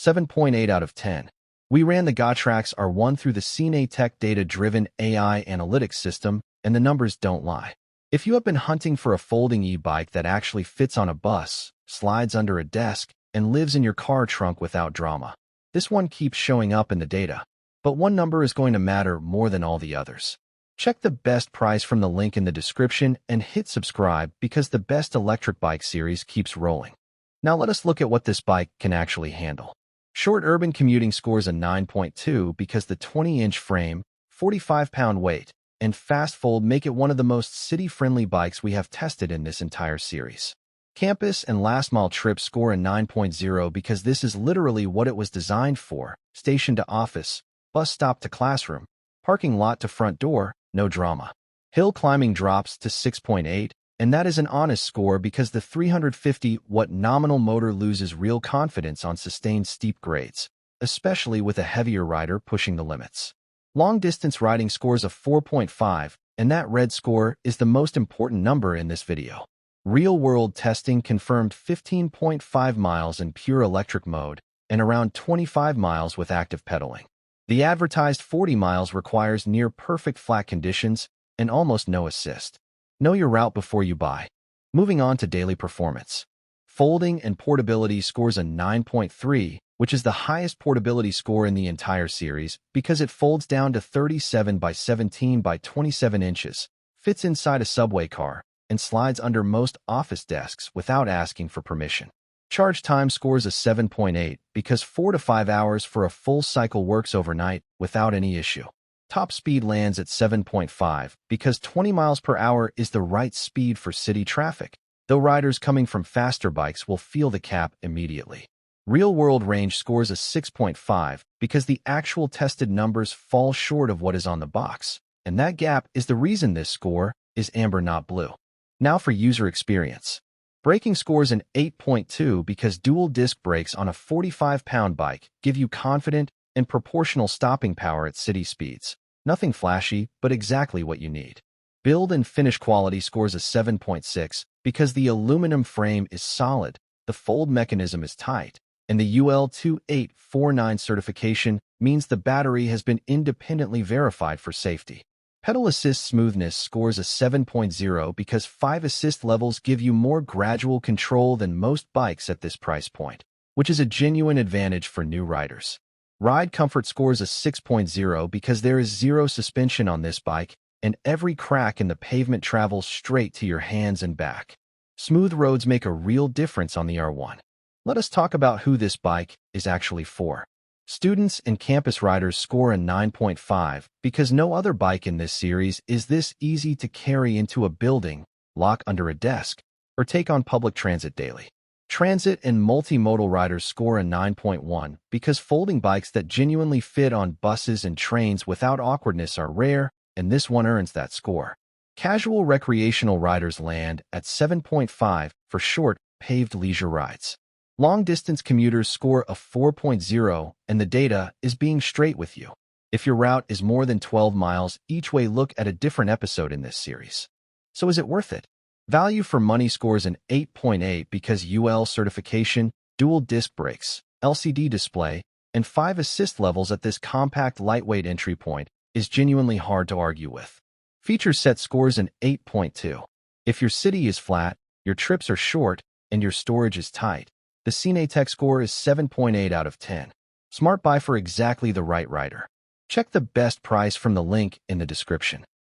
7.8 out of 10. We ran the Gotrax R1 through the CineTech Data-Driven AI Analytics system, and the numbers don't lie. If you have been hunting for a folding e-bike that actually fits on a bus, slides under a desk, and lives in your car trunk without drama, this one keeps showing up in the data. But one number is going to matter more than all the others. Check the best price from the link in the description and hit subscribe because the best electric bike series keeps rolling. Now let us look at what this bike can actually handle. Short urban commuting scores a 9.2 because the 20-inch frame, 45-pound weight, and fast fold make it one of the most city-friendly bikes we have tested in this entire series. Campus and last-mile trips score a 9.0 because this is literally what it was designed for: station to office, bus stop to classroom, parking lot to front door, no drama. Hill climbing drops to 6.8, and that is an honest score because the 350-watt nominal motor loses real confidence on sustained steep grades, especially with a heavier rider pushing the limits. Long-distance riding scores a 4.5, and that red score is the most important number in this video. Real-world testing confirmed 15.5 miles in pure electric mode and around 25 miles with active pedaling. The advertised 40 miles requires near-perfect flat conditions and almost no assist. Know your route before you buy. Moving on to daily performance. Folding and portability scores a 9.3, which is the highest portability score in the entire series because it folds down to 37 by 17 by 27 inches, fits inside a subway car, and slides under most office desks without asking for permission. Charge time scores a 7.8 because 4 to 5 hours for a full cycle works overnight without any issue. Top speed lands at 7.5 because 20 miles per hour is the right speed for city traffic, though riders coming from faster bikes will feel the cap immediately. Real-world range scores a 6.5 because the actual tested numbers fall short of what is on the box, and that gap is the reason this score is amber, not blue. Now for user experience. Braking scores an 8.2 because dual disc brakes on a 45-pound bike give you confident and proportional stopping power at city speeds. Nothing flashy, but exactly what you need. Build and finish quality scores a 7.6 because the aluminum frame is solid, the fold mechanism is tight, and the UL 2849 certification means the battery has been independently verified for safety. Pedal assist smoothness scores a 7.0 because 5 assist levels give you more gradual control than most bikes at this price point, which is a genuine advantage for new riders. Ride comfort scores a 6.0 because there is zero suspension on this bike, and every crack in the pavement travels straight to your hands and back. Smooth roads make a real difference on the R1. Let us talk about who this bike is actually for. Students and campus riders score a 9.5 because no other bike in this series is this easy to carry into a building, lock under a desk, or take on public transit daily. Transit and multimodal riders score a 9.1 because folding bikes that genuinely fit on buses and trains without awkwardness are rare, and this one earns that score. Casual recreational riders land at 7.5 for short, paved leisure rides. Long-distance commuters score a 4.0, and the data is being straight with you. If your route is more than 12 miles each way, look at a different episode in this series. So is it worth it? Value for money scores an 8.8 because UL certification, dual disc brakes, LCD display, and 5 assist levels at this compact lightweight entry point is genuinely hard to argue with. Feature set scores an 8.2. If your city is flat, your trips are short, and your storage is tight, the CineTech score is 7.8 out of 10. Smart buy for exactly the right rider. Check the best price from the link in the description.